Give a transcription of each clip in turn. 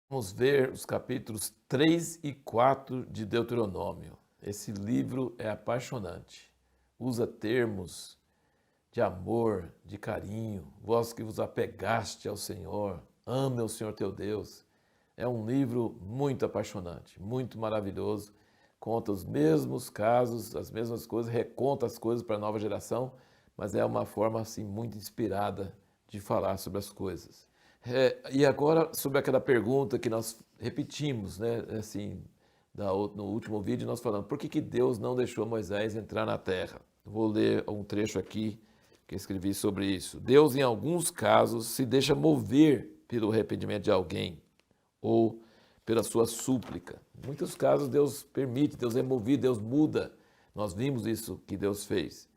Vamos ver os capítulos 3 e 4 de Deuteronômio. Esse livro é apaixonante. Usa termos de amor, de carinho. Vós que vos apegaste ao Senhor, ame o Senhor teu Deus. É um livro muito apaixonante, muito maravilhoso. Conta os mesmos casos, as mesmas coisas, reconta as coisas para a nova geração, mas é uma forma assim muito inspirada de falar sobre as coisas. E agora sobre aquela pergunta que nós repetimos, né? Assim, no último vídeo nós falamos, por que Deus não deixou Moisés entrar na terra? Vou ler um trecho aqui que eu escrevi sobre isso. Deus, em alguns casos, se deixa mover pelo arrependimento de alguém ou pela sua súplica. Em muitos casos Deus permite, Deus é movido, Deus muda. Nós vimos isso que Deus fez.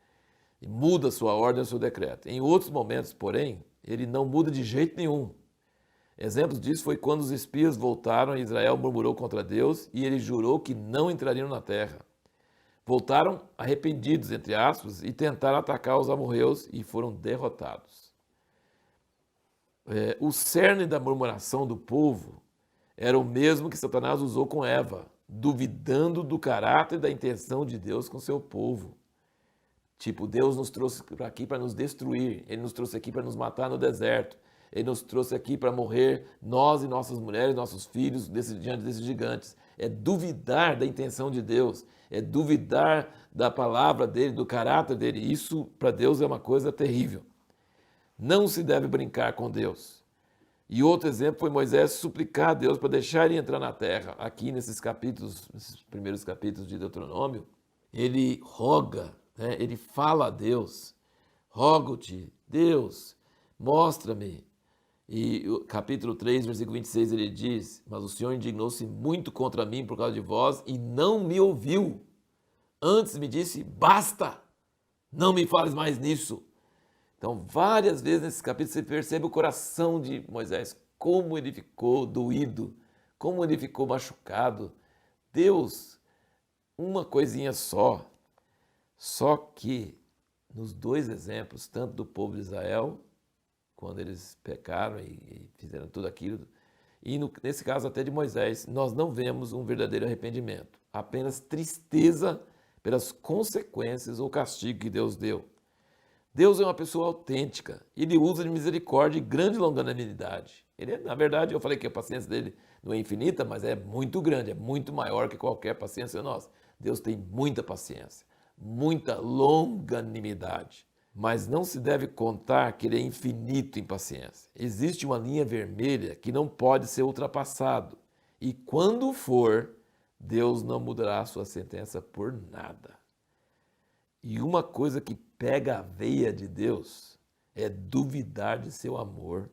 E muda a sua ordem, o seu decreto. Em outros momentos, porém, ele não muda de jeito nenhum. Exemplos disso foi quando os espias voltaram e Israel murmurou contra Deus e ele jurou que não entrariam na terra. Voltaram arrependidos, entre aspas, e tentaram atacar os amorreus e foram derrotados. O cerne da murmuração do povo era o mesmo que Satanás usou com Eva, duvidando do caráter e da intenção de Deus com seu povo. Tipo, Deus nos trouxe aqui para nos destruir, Ele nos trouxe aqui para nos matar no deserto, Ele nos trouxe aqui para morrer, nós e nossas mulheres, nossos filhos, diante desses gigantes. É duvidar da intenção de Deus, é duvidar da palavra dEle, do caráter dEle. Isso, para Deus, é uma coisa terrível. Não se deve brincar com Deus. E outro exemplo foi Moisés suplicar a Deus para deixar ele entrar na terra. Aqui nesses capítulos, nesses primeiros capítulos de Deuteronômio, ele roga, né? Ele fala a Deus, rogo-te, Deus, mostra-me. E o capítulo 3, versículo 26, ele diz, mas o Senhor indignou-se muito contra mim por causa de vós e não me ouviu. Antes me disse, basta, não me fales mais nisso. Então, várias vezes nesse capítulo você percebe o coração de Moisés, como ele ficou doído, como ele ficou machucado. Deus, uma coisinha só que nos dois exemplos, tanto do povo de Israel, quando eles pecaram e fizeram tudo aquilo, e nesse caso até de Moisés, nós não vemos um verdadeiro arrependimento, apenas tristeza pelas consequências ou castigo que Deus deu. Deus é uma pessoa autêntica, ele usa de misericórdia e grande longanimidade. Ele, na verdade, eu falei que a paciência dele não é infinita, mas é muito grande, é muito maior que qualquer paciência nossa. Deus tem muita paciência, muita longanimidade, mas não se deve contar que ele é infinito em paciência. Existe uma linha vermelha que não pode ser ultrapassado, e quando for, Deus não mudará a sua sentença por nada. E uma coisa que pega a veia de Deus é duvidar de seu amor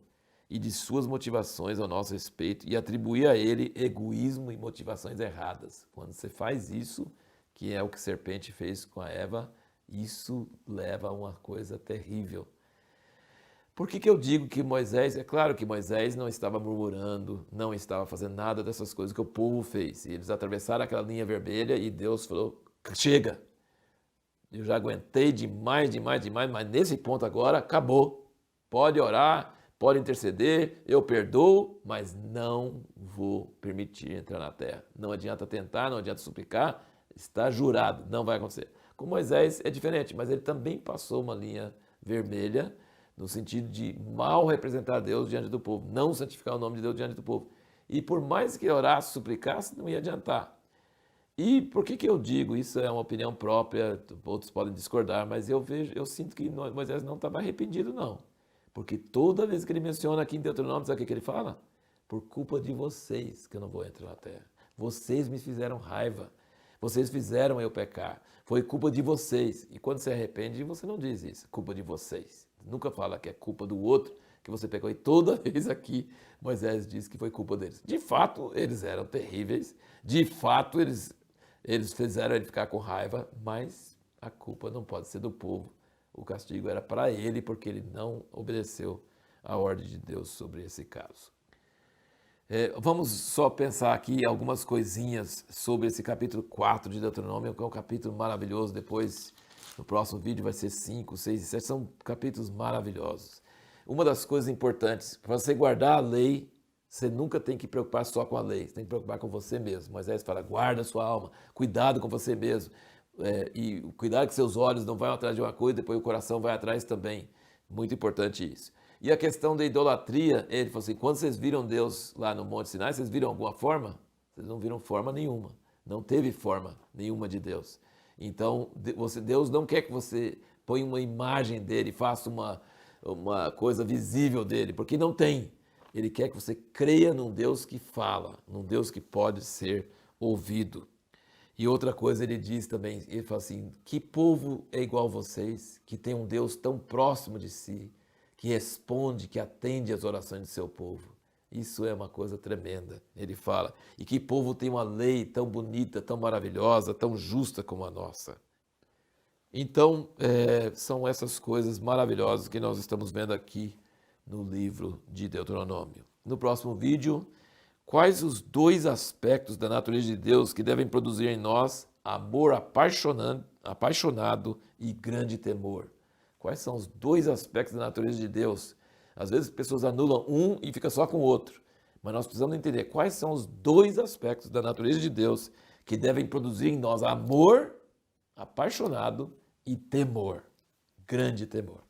e de suas motivações ao nosso respeito e atribuir a ele egoísmo e motivações erradas. Quando você faz isso, que é o que a serpente fez com a Eva, isso leva a uma coisa terrível. Por que eu digo que Moisés, é claro que Moisés não estava murmurando, não estava fazendo nada dessas coisas que o povo fez. E eles atravessaram aquela linha vermelha e Deus falou, chega! Eu já aguentei demais, mas nesse ponto agora acabou. Pode orar, pode interceder, eu perdoo, mas não vou permitir entrar na terra. Não adianta tentar, não adianta suplicar, está jurado, não vai acontecer. Com Moisés é diferente, mas ele também passou uma linha vermelha no sentido de mal representar Deus diante do povo, não santificar o nome de Deus diante do povo. E por mais que orasse, suplicasse, não ia adiantar. E por que eu digo, isso é uma opinião própria, outros podem discordar, mas eu sinto que Moisés não estava arrependido não. Porque toda vez que ele menciona aqui em Deuteronômio, sabe o que ele fala? Por culpa de vocês que eu não vou entrar na terra. Vocês me fizeram raiva. Vocês fizeram eu pecar. Foi culpa de vocês. E quando você arrepende, você não diz isso, culpa de vocês. Nunca fala que é culpa do outro, que você pecou. E toda vez aqui Moisés diz que foi culpa deles. De fato, eles eram terríveis. De fato, eles fizeram ele ficar com raiva, mas a culpa não pode ser do povo. O castigo era para ele, porque ele não obedeceu a ordem de Deus sobre esse caso. Vamos só pensar aqui algumas coisinhas sobre esse capítulo 4 de Deuteronômio, que é um capítulo maravilhoso. Depois, no próximo vídeo, vai ser 5, 6 e 7. São capítulos maravilhosos. Uma das coisas importantes, para você guardar a lei, Você nunca tem que preocupar só com a lei, você tem que preocupar com você mesmo. Moisés fala, guarda a sua alma, cuidado com você mesmo. E cuidado que seus olhos não vão atrás de uma coisa, depois o coração vai atrás também. Muito importante isso. E a questão da idolatria, ele falou assim, quando vocês viram Deus lá no Monte Sinai, vocês viram alguma forma? Vocês não viram forma nenhuma. Não teve forma nenhuma de Deus. Então, Deus não quer que você ponha uma imagem dele, faça uma coisa visível dele, porque não tem. Ele quer que você creia num Deus que fala, num Deus que pode ser ouvido. E outra coisa ele diz também, ele fala assim, que povo é igual a vocês, que tem um Deus tão próximo de si, que responde, que atende às orações de seu povo. Isso é uma coisa tremenda, ele fala. E que povo tem uma lei tão bonita, tão maravilhosa, tão justa como a nossa. Então, são essas coisas maravilhosas que nós estamos vendo aqui no livro de Deuteronômio. No próximo vídeo, quais os 2 aspectos da natureza de Deus que devem produzir em nós amor apaixonado e grande temor? Quais são os 2 aspectos da natureza de Deus? Às vezes as pessoas anulam um e fica só com o outro. Mas nós precisamos entender quais são os 2 aspectos da natureza de Deus que devem produzir em nós amor apaixonado e temor, grande temor.